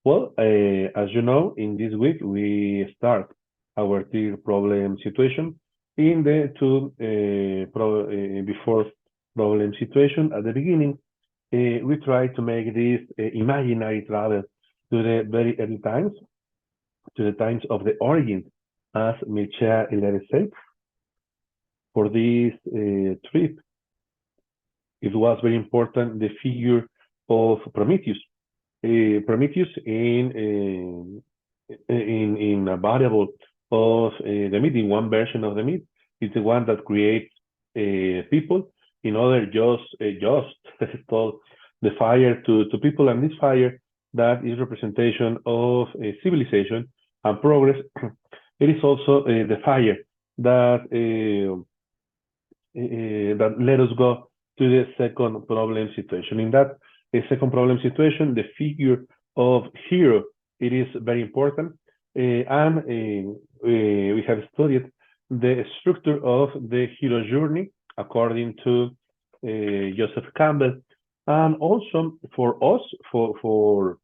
Well, as you know, in this week we start our tier problem situation. In the two before problem situation at the beginning, we try to make this imaginary travel to the very early times, to the times of the origin, as Michel said. For this trip, it was very important the figure of Prometheus. Prometheus in a variable of the myth, in one version of the myth, is the one that creates people. In other, just told the fire to people, and this fire that is representation of civilization and progress. It is also the fire that that let us go to the second problem situation. In that second problem situation, the figure of hero, it is very important, and we have studied the structure of the hero journey according to Joseph Campbell, and also for us, for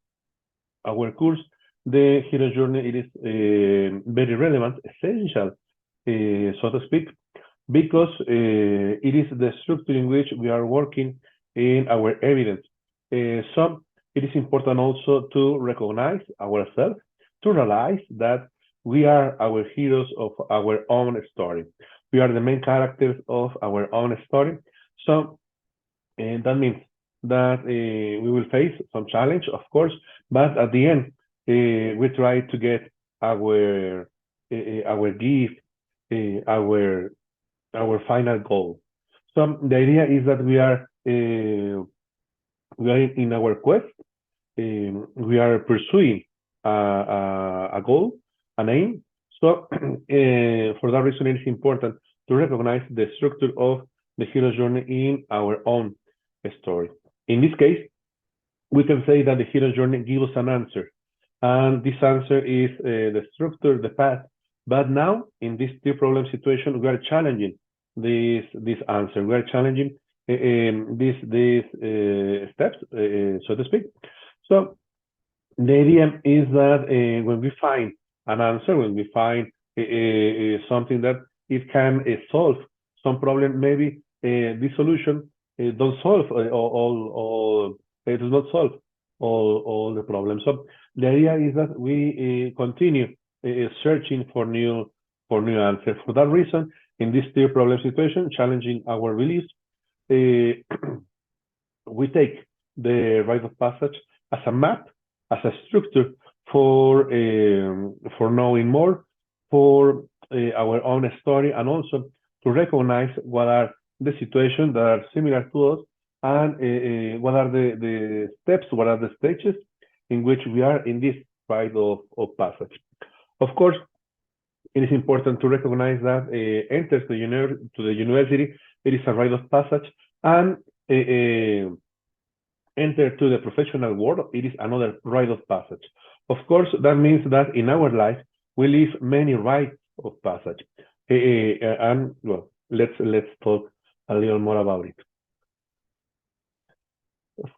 our course, the hero journey, it is very relevant, essential, so to speak, because it is the structure in which we are working in our evidence. So it is important also to recognize ourselves, to realize that we are our heroes of our own story. We are the main characters of our own story. So that means that we will face some challenge, of course, but at the end, we try to get our gift, our final goal. So the idea is that we are in our quest. We are pursuing a goal, an aim. So for that reason, it is important to recognize the structure of the hero journey in our own story. In this case, we can say that the hero journey gives us an answer, and this answer is the structure, the path. But now, in this two problem situation, we are challenging this answer. We are challenging these steps, so to speak. So the idea is that when we find an answer, when we find something that it can solve some problem, maybe this solution don't solve all it does not solve all the problems. So the idea is that we continue searching for new answers. For that reason, in this tier problem situation, challenging our beliefs, we take the rite of passage as a map, as a structure for knowing more, for our own story, and also to recognize what are the situations that are similar to us, and what are the steps, what are the stages in which we are in this rite of passage. Of course, it is important to recognize that enters to the university, it is a rite of passage, and enter to the professional world, it is another rite of passage. Of course, that means that in our life, we live many rites of passage. And well, let's talk a little more about it.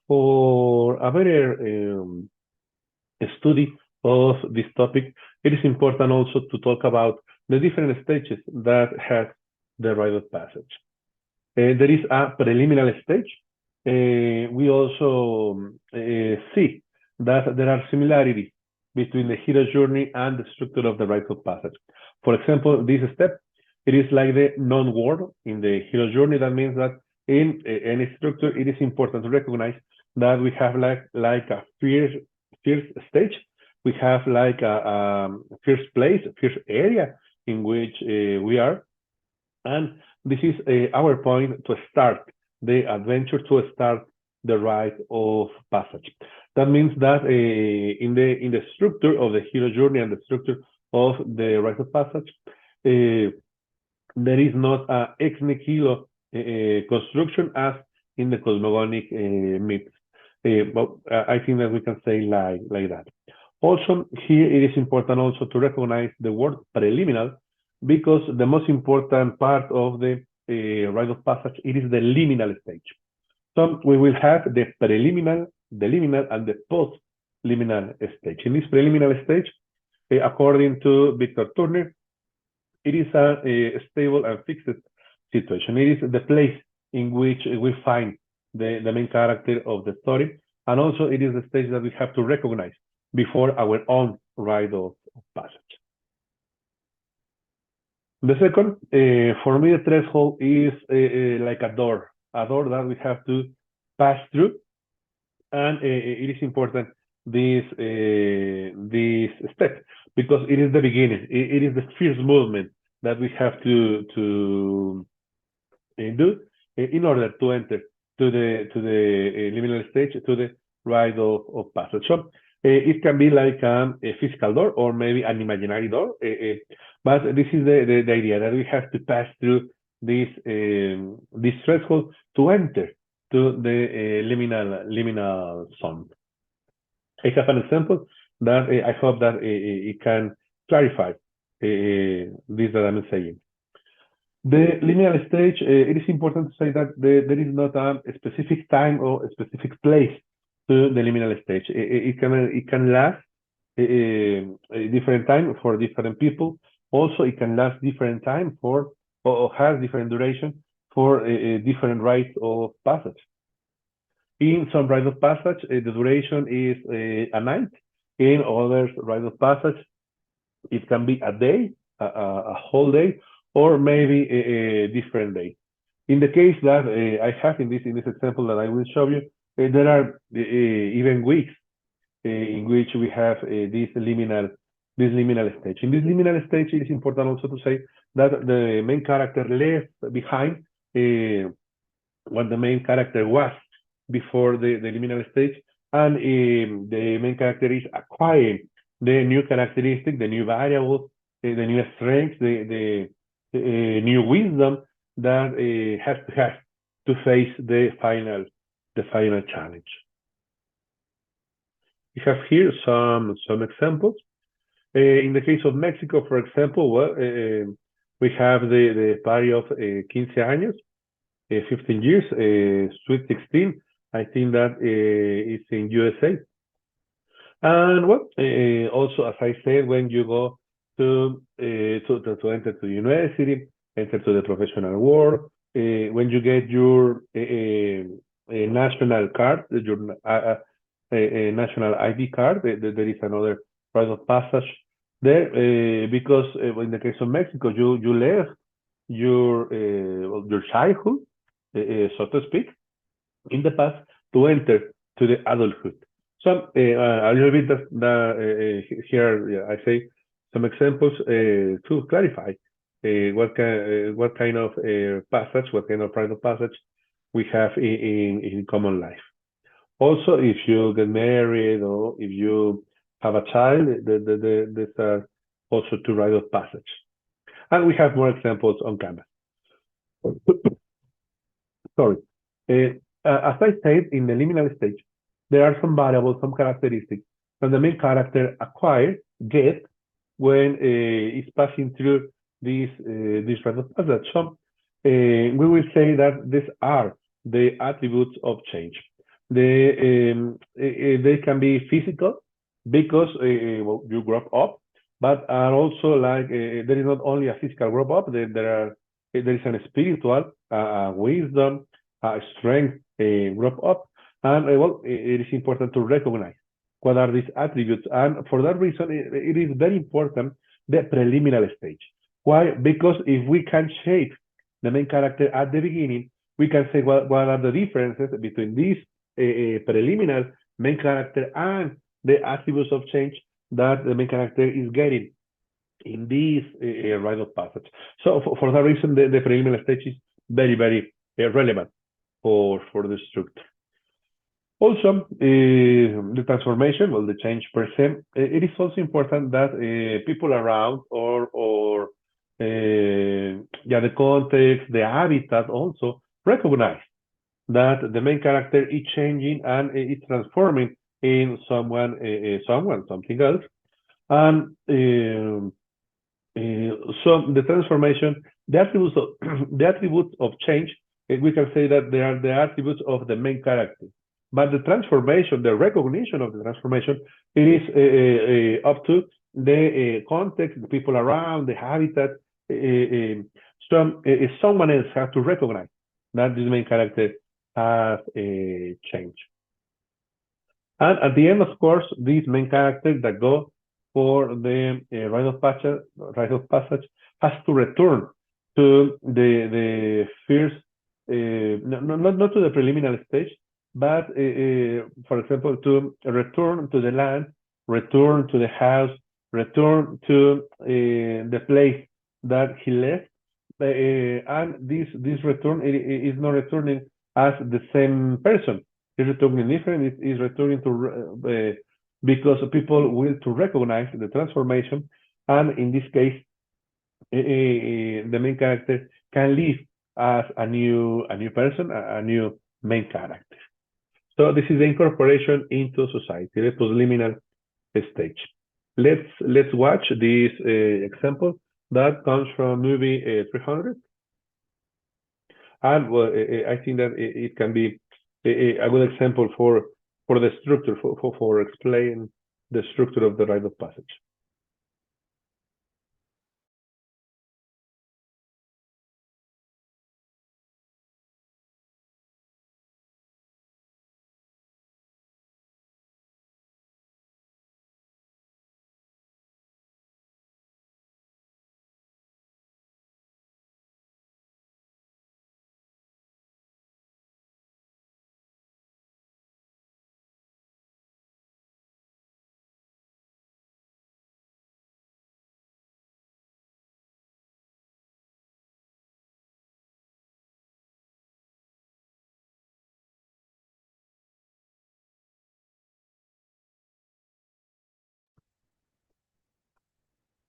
For a better study of this topic, it is important also to talk about the different stages that have the rite of passage. There is a preliminary stage. We also see that there are similarities between the hero journey and the structure of the rite of passage. For example, this step, it is like the non-word in the hero journey. That means that in any structure, it is important to recognize that we have like a first stage. We have like a first place, first area in which we are. And this is our point to start the adventure, to start the rite of passage. That means that in the structure of the hero journey and the structure of the rite of passage, there is not a ex nihilo construction as in the cosmogonic myths. But I think that we can say like that. Also, here it is important also to recognize the word preliminary, because the most important part of the rite of passage, it is the liminal stage. So we will have the preliminary, the liminal, and the post preliminal stage. In this preliminal stage, according to Victor Turner, it is a stable and fixed situation. It is the place in which we find the main character of the story, and also it is the stage that we have to recognize before our own rite of passage. The second, for me, the threshold is like a door that we have to pass through, and it is important this step because it is the beginning. It is the first movement that we have to do in order to enter to the liminal stage, to the rite of passage. So it can be like a physical door or maybe an imaginary door, but this is the idea that we have to pass through this threshold to enter to the liminal zone. I have an example that I hope that it can clarify this that I'm saying. The liminal stage, it is important to say that there is not a specific time or a specific place to the liminal stage. It can last a different time for different people. Also, it can last different time for or has different duration for different rites of passage. In some rites of passage, the duration is a night. In other rites of passage, it can be a day, a whole day, or maybe a different day. In the case that I have in this example that I will show you, there are even weeks in which we have this liminal stage. In this liminal stage, it is important also to say that the main character left behind what the main character was before the liminal stage, and the main character is acquiring the new characteristic, the new variables, the new strengths, the new wisdom that has to face the final challenge. We have here some examples. In the case of Mexico, for example, well, we have the party of 15 años, 15 years, Sweet 16. I think that is in USA. And well, also as I said, when you go to enter to university, enter to the professional world, when you get your national card, your national ID card, there is another rite of passage there, because in the case of Mexico, you left your childhood, so to speak, in the past to enter to the adulthood. So a little bit here I say some examples to clarify what kind of passage, what kind of rite of passage we have in common life. Also, if you get married or if you have a child, there's also two rite of passage. And we have more examples on Canvas. Sorry. As I said, in the liminal stage, there are some variables, some characteristics that the main character get when it's passing through this rite of passage. So we will say that these are the attributes of change. They can be physical because well, you grow up, but are also like there is not only a physical grow up. There is a spiritual wisdom, strength grow up, and well, it is important to recognize what are these attributes. And for that reason, it is very important the preliminary stage. Why? Because if we can shape the main character at the beginning, we can say what are the differences between this preliminary main character and the attributes of change that the main character is getting in this rite of passage. So for that reason, the preliminary stage is very, very relevant for the structure. Also, the transformation, well, the change per se, it is also important that people around or the context, the habitat also recognize that the main character is changing and is transforming in something else. And so the transformation, the attributes of change, we can say that they are the attributes of the main character. but the transformation, the recognition of the transformation, it is up to the context, the people around, the habitat. Someone else has to recognize that this main character has changed. And at the end, of course, these main characters that go for the rite of passage has to return to the first, not to the preliminary stage, but for example, to return to the land, return to the house, return to the place that he left, and this return is not returning as the same person. It's returning different. It's returning to because people will to recognize the transformation, and in this case, the main character can live as a new person, a new main character. So this is the incorporation into society, the postliminal stage. Let's watch this example that comes from movie 300, and I think that it can be a good example for the structure, for explain the structure of the rite of passage.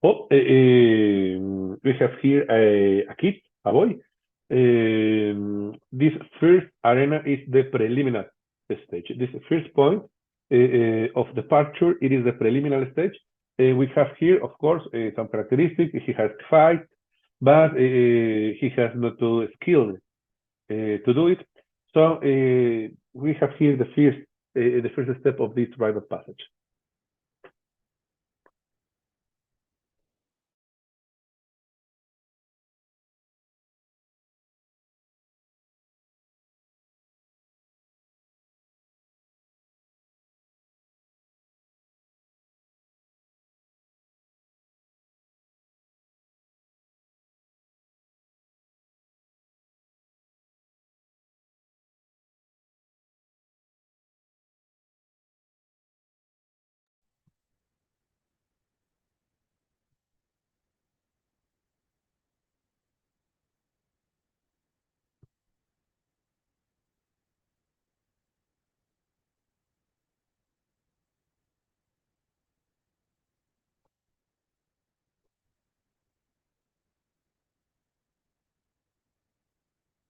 Oh, we have here a kid, a boy. This first arena is the preliminary stage. This first point of departure, it is the preliminary stage. We have here, of course, some characteristics. He has to fight, but he has not the skill to do it. So we have here the first step of this rite of passage.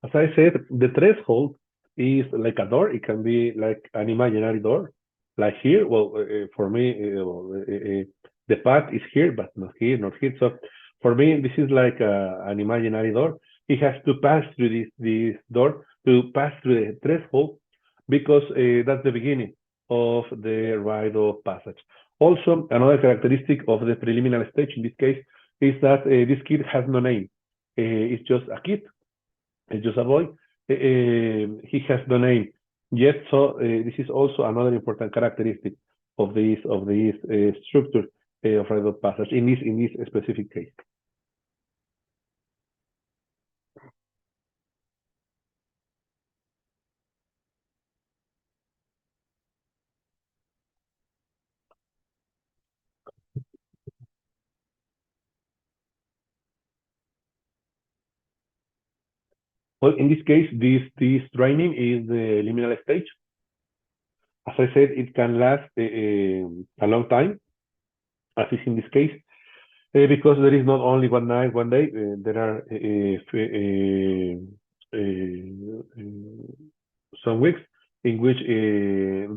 As I said, the threshold is like a door. It can be like an imaginary door. Like here, well, for me, the path is here, but not here, not here. So for me, this is like an imaginary door. He has to pass through this door to pass through the threshold because that's the beginning of the rite of passage. Also, another characteristic of the preliminary stage in this case is that this kid has no name. It's just a kid, it's just a boy. He has no name yet, so this is also another important characteristic of this structure of rite of passage in this specific case. Well, in this case, this training is the liminal stage. As I said, it can last a long time, as is in this case, because there is not only one night, one day. There are some weeks in which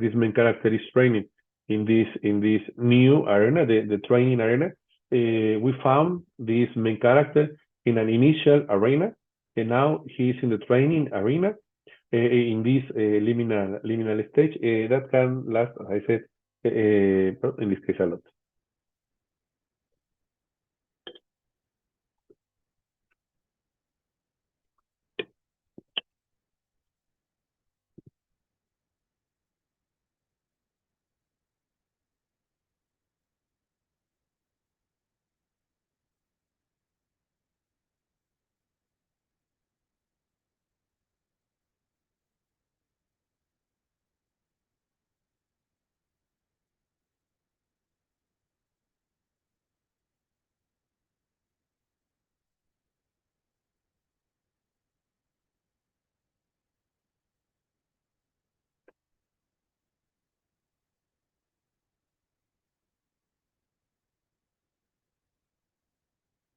this main character is training in this new arena, the training arena. We found this main character in an initial arena, and now he's in the training arena. in this liminal stage that can last, as I said, in this case a lot.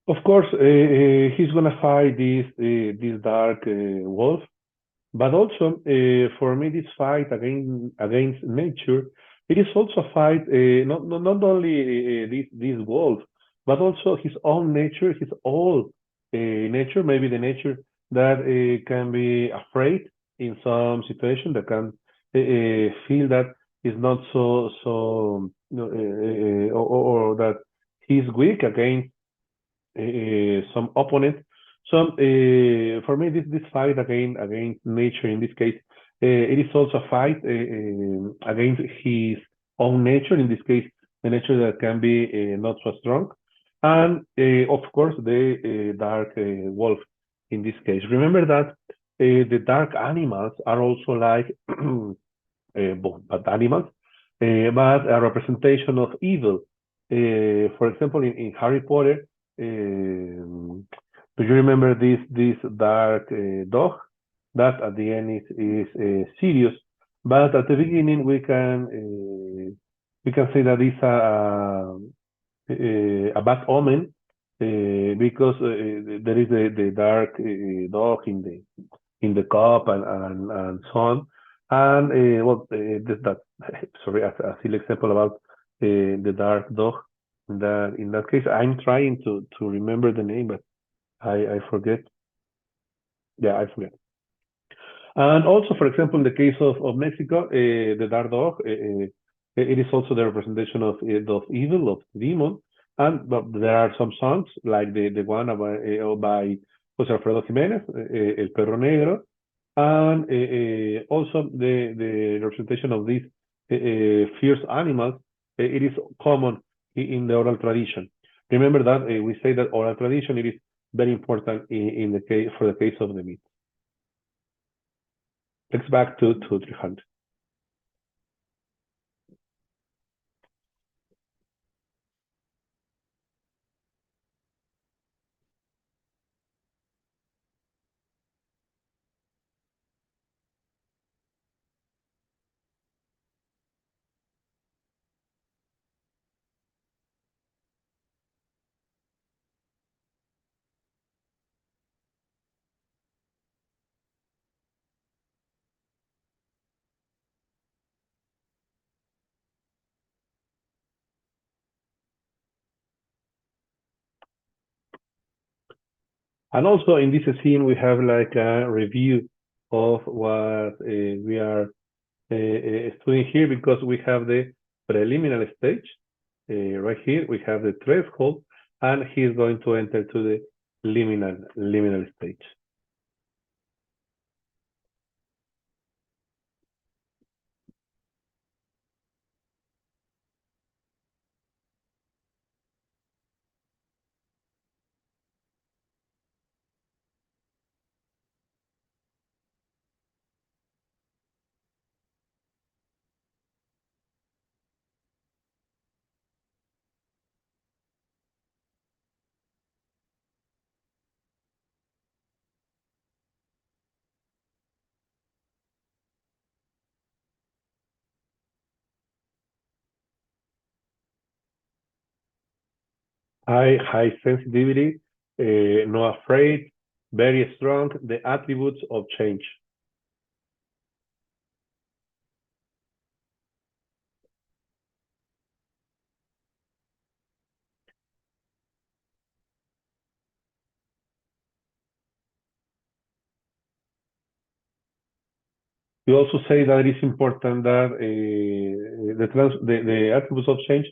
Of course, he's gonna fight this dark wolf, but also for me, this fight against nature, it is also a fight not only this wolf, but also his own nature, his old nature, maybe the nature that can be afraid in some situation, that can feel that is not so or that he's weak against some opponent. So for me, this fight against nature in this case, it is also a fight against his own nature. In this case, the nature that can be not so strong, and of course the dark wolf. In this case, remember that the dark animals are also like both bad animals, but a representation of evil. For example, in Harry Potter, do you remember this dark dog that at the end is Sirius, but at the beginning we can say that it's a bad omen because there is the dark dog in the cup and so on. And well, that sorry, a silly example about the dark dog. In that case, I'm trying to remember the name, but I forget. Yeah, I forget. And also, for example, in the case of Mexico, the dark dog, it is also the representation of evil, of demon. And but there are some songs like the one by José Alfredo Jiménez, El Perro Negro, and also the representation of these fierce animals. It is common in the oral tradition. Remember that we say that oral tradition it is very important in the case for the case of the myth. Let's back to 300. And also in this scene, we have like a review of what we are studying here because we have the preliminary stage. Right here, we have the threshold, and he's going to enter to the liminal stage. High sensitivity, no afraid, very strong, the attributes of change. We also say that it is important that the attributes of change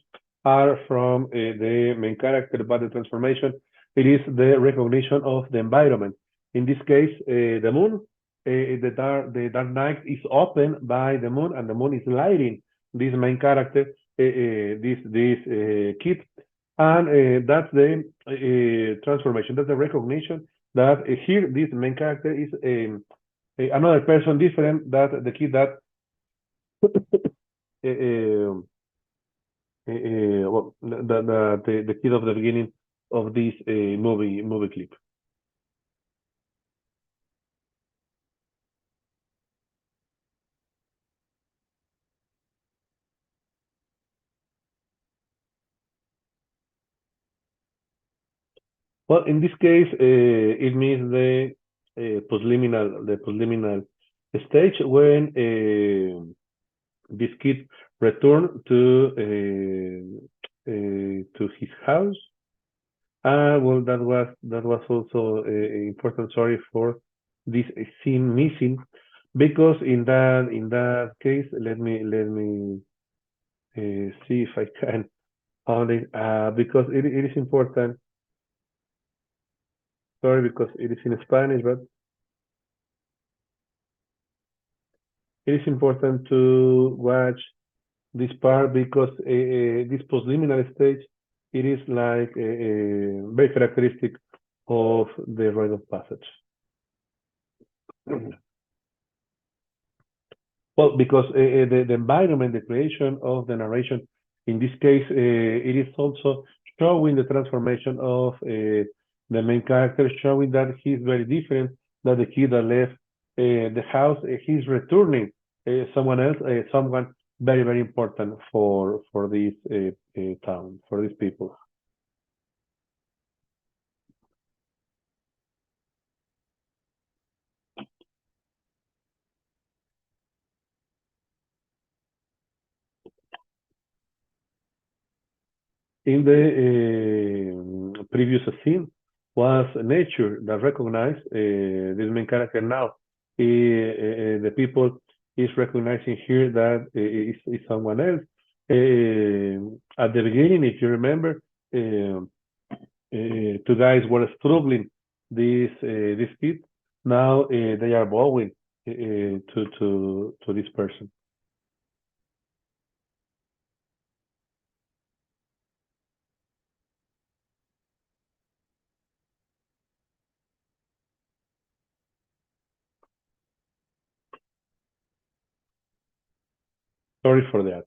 are from the main character, but the transformation, it is the recognition of the environment. In this case, the moon, the dark night is opened by the moon, and the moon is lighting this main character, this kid, and that's the transformation. That's the recognition that here this main character is another person different that the kid that uh, well, the kid of the beginning of this movie clip. Well, in this case, it means the postliminal stage when this kid returned to his house. Well, that was also important. Sorry for this scene missing, because in that case, let me see if I can find it. Because it is important. Sorry, because it is in Spanish, but it is important to watch this part because this postliminal stage, it is like very characteristic of the rite of passage. Well, because the environment, the creation of the narration, in this case, it is also showing the transformation of the main character, showing that he's very different, that the kid that left the house, he's returning someone else, someone very, very important for this town, for these people. In the previous scene was nature that recognized this main character now. The people is recognizing here that is someone else. At the beginning, if you remember, two guys were struggling this kid. Now they are bowing to this person. Sorry for that.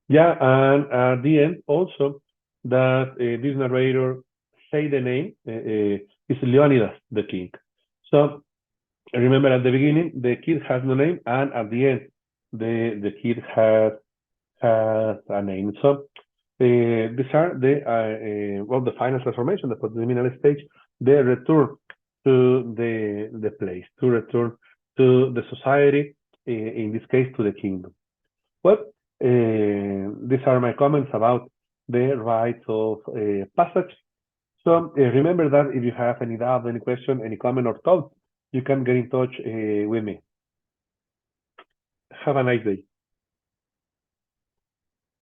Yeah, and at the end also that this narrator say the name is Leonidas the king. So remember at the beginning the kid has no name, and at the end the kid has a name. So these are the final transformation, the preliminary stage, the return to the place, to return to the society, in this case to the kingdom. Well, these are my comments about the rites of passage. So remember that if you have any doubt, any question, any comment or thought, you can get in touch with me. Have a nice day.